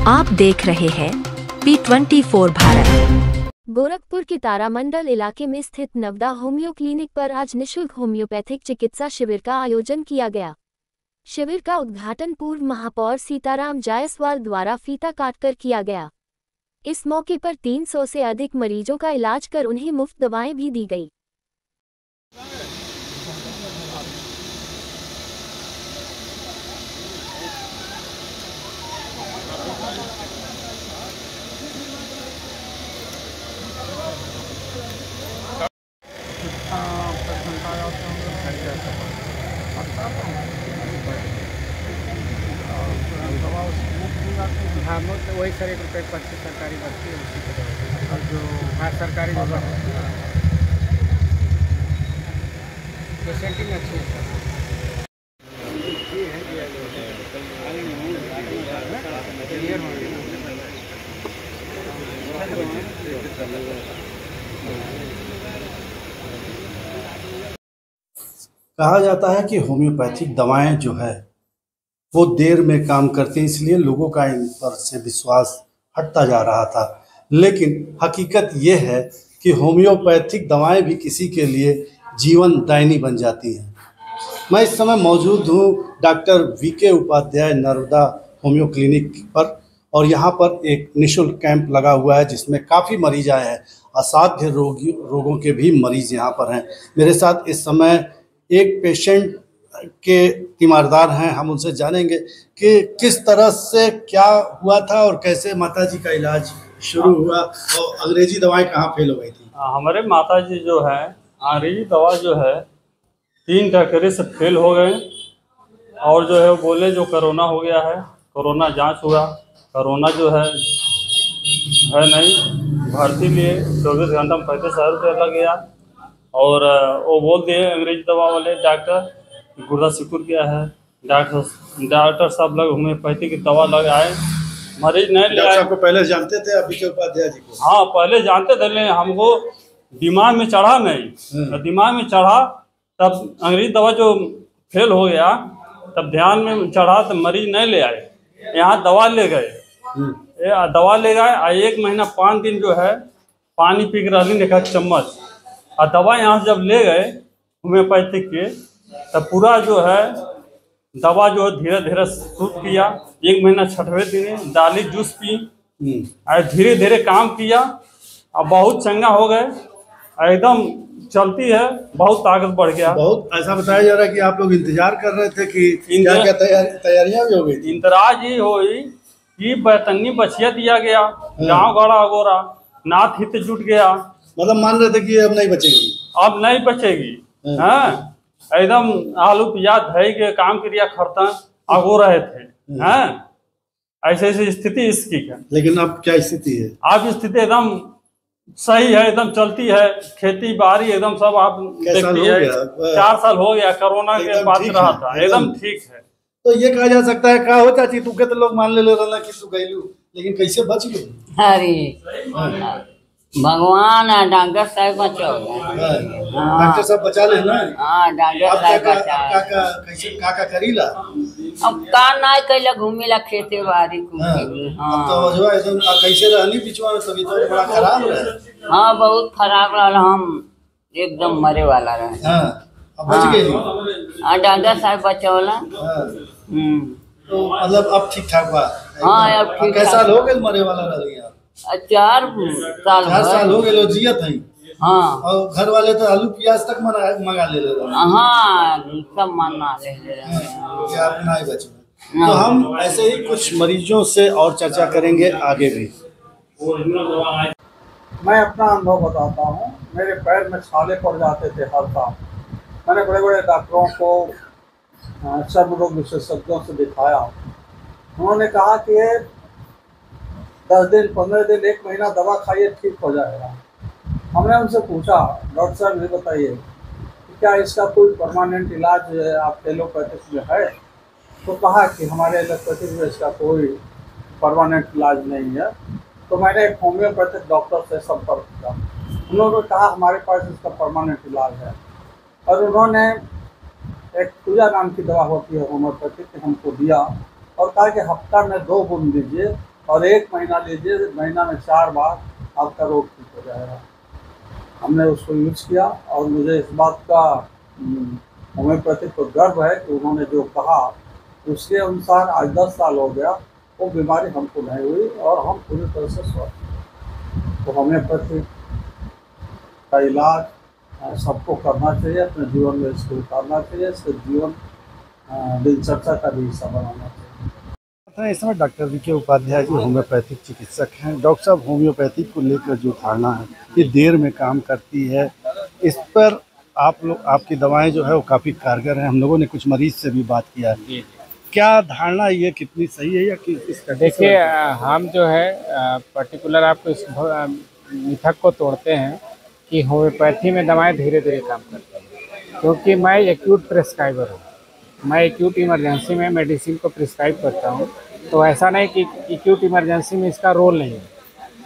आप देख रहे हैं P24 भारत। गोरखपुर के तारामंडल इलाके में स्थित नवदा होम्यो क्लिनिक पर आज निशुल्क होम्योपैथिक चिकित्सा शिविर का आयोजन किया गया। शिविर का उद्घाटन पूर्व महापौर सीताराम जायसवाल द्वारा फीता काटकर किया गया। इस मौके पर 300 से अधिक मरीजों का इलाज कर उन्हें मुफ्त दवाएं भी दी गई। हाँ तो वही सर 1 रुपये 25 सरकारी बस्ती है उसी को और जो हाँ सरकारी जो पेशेंटिंग अच्छी है कहा जाता है कि होम्योपैथिक दवाएं जो है वो देर में काम करती हैं, इसलिए लोगों का इन पर से विश्वास हटता जा रहा था। लेकिन हकीकत ये है कि होम्योपैथिक दवाएं भी किसी के लिए जीवन दायिनी बन जाती हैं। मैं इस समय मौजूद हूँ doctor VK Upadhyay Narmada homeo clinic पर, और यहाँ पर एक निःशुल्क कैंप लगा हुआ है जिसमें काफ़ी मरीज आए हैं। असाध्य रोगों के भी मरीज यहाँ पर हैं। मेरे साथ इस समय एक पेशेंट के तीमारदार हैं, हम उनसे जानेंगे कि किस तरह से क्या हुआ था और कैसे माताजी का इलाज शुरू हुआ और अंग्रेजी दवाएं कहाँ फेल हो गई थी। हमारे माताजी जो है अंग्रेजी दवा जो है 3 टकरे से फेल हो गए और जो है वो बोले जो कोरोना हो गया है। कोरोना जांच हुआ, कोरोना जो है नहीं, भर्ती लिए 24 घंटा में 35,000 रुपये लग गया और वो बोल दिए अंग्रेजी दवा वाले डॉक्टर गुर्दा सिकुड़ गया है। डॉक्टर साहब लोग होम्योपैथी की दवा लग आए, मरीज नहीं ले आए। आपको पहले जानते थे अभी के उपाध्याय जी को? हाँ पहले जानते थे, लेकिन हमको दिमाग में चढ़ा नहीं। दिमाग में चढ़ा तब अंग्रेजी दवा जो फेल हो गया तब ध्यान में चढ़ा तो मरीज नहीं ले आए। यहाँ दवा ले गए, दवा ले गए 1 महीना 5 दिन जो है पानी पी के रही 1 चम्मच और दवा यहाँ से जब ले गए होम्योपैथिक के तब पूरा जो है दवा जो धीरे धीरे सूट किया। 1 महीना 6वें दिन दाली जूस पी और धीरे धीरे काम किया और बहुत चंगा हो गए, एकदम चलती है, बहुत ताकत बढ़ गया। बहुत ऐसा बताया जा रहा है कि आप लोग इंतजार कर रहे थे कि क्या तैयारियां भी हो गई थी। इंतराज ही हुई कि बैतंगी बछिया दिया गया, गाँव गड़ा अगोरा नाथ हित जुट गया। मतलब मान रहे थे कि अब नहीं बचेगी, अब नहीं बचेगी। हाँ एकदम आलू प्याज धई के काम क्रिया खरता अगो रहे थे। हाँ ऐसे ऐसी स्थिति इसकी है। लेकिन अब क्या स्थिति है? अब स्थिति एकदम सही है, एकदम चलती है, खेती बाड़ी एकदम सब आप देखती है। 4 साल हो गया, कोरोना के बाद रहा था, एकदम ठीक है। तो ये कहा जा सकता है का हो चाची तू के तो लोग मान ले रहा कि तू गईलू, लेकिन कैसे बच गई? अरे भगवान है, डॉक्टर साहब बचाओगे। डॉक्टर साहब बचा ले ना। हाँ डॉक्टर साहब बचा। कैसे का करीला अब का नहीं कैला घूमेला खेते बाड़ी हाँ तो जो एकदम कैसे रहनी पिछवा में तभी तो बड़ा खराब है। हाँ बहुत खराब रहा, हम एकदम मरे वाला रहे। अब बच गई। हाँ डॉक्टर साहब बचौला। तो मतलब अब ठीक ठाक बा। हाँ अब ठीक। कैसा हो गए मरे वाला रही? 4 साल हो गए जियत है। हाँ और घर वाले तो आलू प्याज तक मंगा ले रहे। हाँ सब मना ले आप नहीं बचे। तो हम ऐसे ही कुछ मरीजों से और चर्चा करेंगे आगे भी। मैं अपना अनुभव बताता हूँ। मेरे पैर में छाले पड़ जाते थे हर साल। मैंने बड़े बड़े डॉक्टरों को, सर्व रोग विशेषज्ञों से दिखाया। उन्होंने कहा कि 10 दिन 15 दिन 1 महीना दवा खाइए ठीक हो जाएगा। हमने उनसे पूछा डॉक्टर साहब ये बताइए क्या इसका कोई परमानेंट इलाज आप एलोपैथिक में है? तो कहा कि हमारे एलोपैथिक में इसका कोई परमानेंट इलाज नहीं है। तो मैंने एक होम्योपैथिक डॉक्टर से संपर्क किया। उन्होंने कहा हमारे पास इसका परमानेंट इलाज है और उन्होंने एक पूजा नाम की दवा होती है होम्योपैथिक हमको दिया और कहा कि हफ्ता में 2 बूंद दीजिए और 1 महीना लीजिए, महीना में 4 बार आपका रोग ठीक हो जाएगा। हमने उसको यूज़ किया और मुझे इस बात का होम्योपैथी पर गर्व है कि उन्होंने जो कहा उसके अनुसार आज 10 साल हो गया, वो बीमारी हमको नहीं हुई और हम पूरी तरह से स्वस्थ हैं। तो होम्योपैथी का इलाज सबको करना चाहिए, अपने जीवन में इसको उतारना चाहिए, इसके जीवन दिनचर्या का भी हिस्सा बनाना चाहिए। इस समय doctor VK Upadhyay ji homeopathic चिकित्सक हैं। डॉक्टर साहब, होम्योपैथी को लेकर जो धारणा है कि देर में काम करती है, इस पर आप लोग, आपकी दवाएं जो है वो काफ़ी कारगर हैं। हम लोगों ने कुछ मरीज से भी बात किया है, क्या धारणा ये कितनी सही है या कि देखिए, हम जो है पर्टिकुलर आपको इस मिथक को तोड़ते हैं कि होम्योपैथी में दवाएं धीरे धीरे काम करती हैं, क्योंकि मैं एक्यूट प्रिस्क्राइबर हूँ। मैं एक्यूट इमरजेंसी में मेडिसिन को प्रिस्क्राइब करता हूँ। तो ऐसा नहीं कि एक्यूट इमरजेंसी में इसका रोल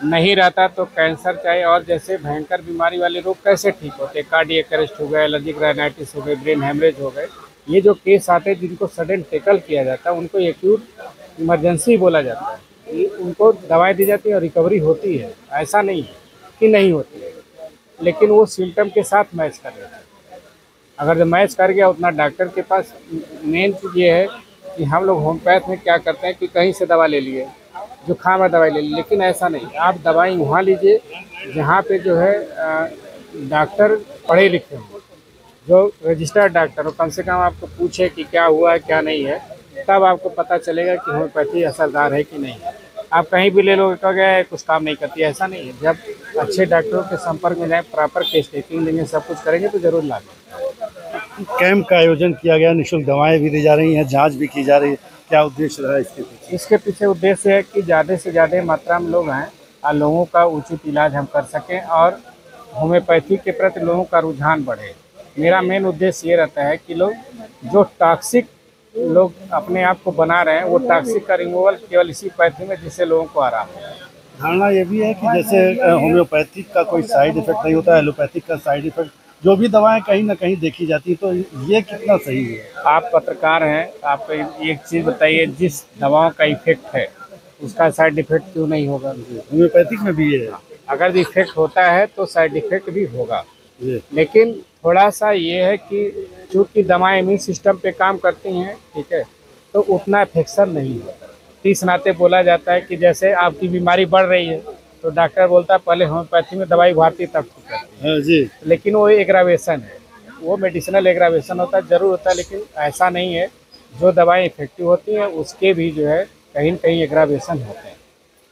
नहीं रहता तो कैंसर चाहे और जैसे भयंकर बीमारी वाले रोग कैसे ठीक होते, कार्डियक अरेस्ट हो गए, एलर्जिक राइनाइटिस हो गए, ब्रेन हेमरेज हो गए, ये जो केस आते हैं जिनको सडन टैकल किया जाता है उनको एक्यूट इमरजेंसी बोला जाता है। ये उनको दवाई दी जाती है और रिकवरी होती है, ऐसा नहीं है कि नहीं होती है, लेकिन वो सिम्टम के साथ मैच कर लेता है। अगर जो मैच कर गया उतना डॉक्टर के पास। मेन चीज़ ये है कि हम लोग होम्योपैथ में क्या करते हैं कि कहीं से दवा ले लिए, जुकाम में दवाई ले ली, लेकिन ऐसा नहीं। आप दवाई वहाँ लीजिए जहाँ पे जो है डॉक्टर पढ़े लिखे हों, जो रजिस्टर्ड डॉक्टर हो, कम से कम आपको पूछे कि क्या हुआ है क्या नहीं है, तब आपको पता चलेगा कि होम्योपैथी असरदार है कि नहीं है। आप कहीं भी ले लो, कहोगे कुछ काम नहीं करती, ऐसा नहीं है। जब अच्छे डॉक्टरों के संपर्क में जाए, प्रॉपर केस टेकिंग लेंगे, सब कुछ करेंगे तो ज़रूर लाभ। कैंप का आयोजन किया गया, निःशुल्क दवाएं भी दी जा रही हैं, जांच भी की जा रही है, क्या उद्देश्य रहा इसके पीछे? इसके पीछे उद्देश्य है कि ज़्यादा से ज़्यादा मात्रा में लोग हैं और लोगों का उचित इलाज हम कर सकें और होम्योपैथी के प्रति लोगों का रुझान बढ़े। मेरा मेन उद्देश्य ये रहता है कि लोग जो टॉक्सिक लोग अपने आप को बना रहे हैं, वो टॉक्सिक का रिमूवल केवल इसी पैथी में, जिससे लोगों को आराम है। धारणा ये भी है कि जैसे होम्योपैथिक का कोई साइड इफेक्ट नहीं होता है, एलोपैथिक का साइड इफेक्ट जो भी दवाएं कहीं ना कहीं देखी जाती है, तो ये कितना सही है? आप पत्रकार हैं, आप एक चीज़ बताइए, जिस दवाओं का इफेक्ट है उसका साइड इफेक्ट क्यों नहीं होगा? होम्योपैथिक में भी ये है, अगर इफेक्ट होता है तो साइड इफेक्ट भी होगा, लेकिन थोड़ा सा ये है कि चूँकि दवाएं इम्यून सिस्टम पे काम करती हैं, ठीक है, तो उतना इफेक्शन नहीं होता। इस नाते बोला जाता है कि जैसे आपकी बीमारी बढ़ रही है तो डॉक्टर बोलता है पहले होम्योपैथी में दवाई भाती तब ठीक करती है जी, लेकिन वो एग्रावेशन है, वो मेडिसिनल एग्रावेशन होता है, जरूर होता है, लेकिन ऐसा नहीं है। जो दवाएं इफेक्टिव होती हैं उसके भी जो है कहीं न कहीं एग्रावेशन होते हैं।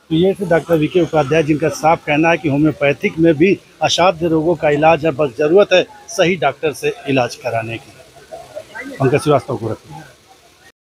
तो ये थे डॉक्टर वीके उपाध्याय, जिनका साफ कहना है कि होम्योपैथिक में भी असाध्य रोगों का इलाज है, बस ज़रूरत है सही डॉक्टर से इलाज कराने की। पंकज श्रीवास्तव को रखें।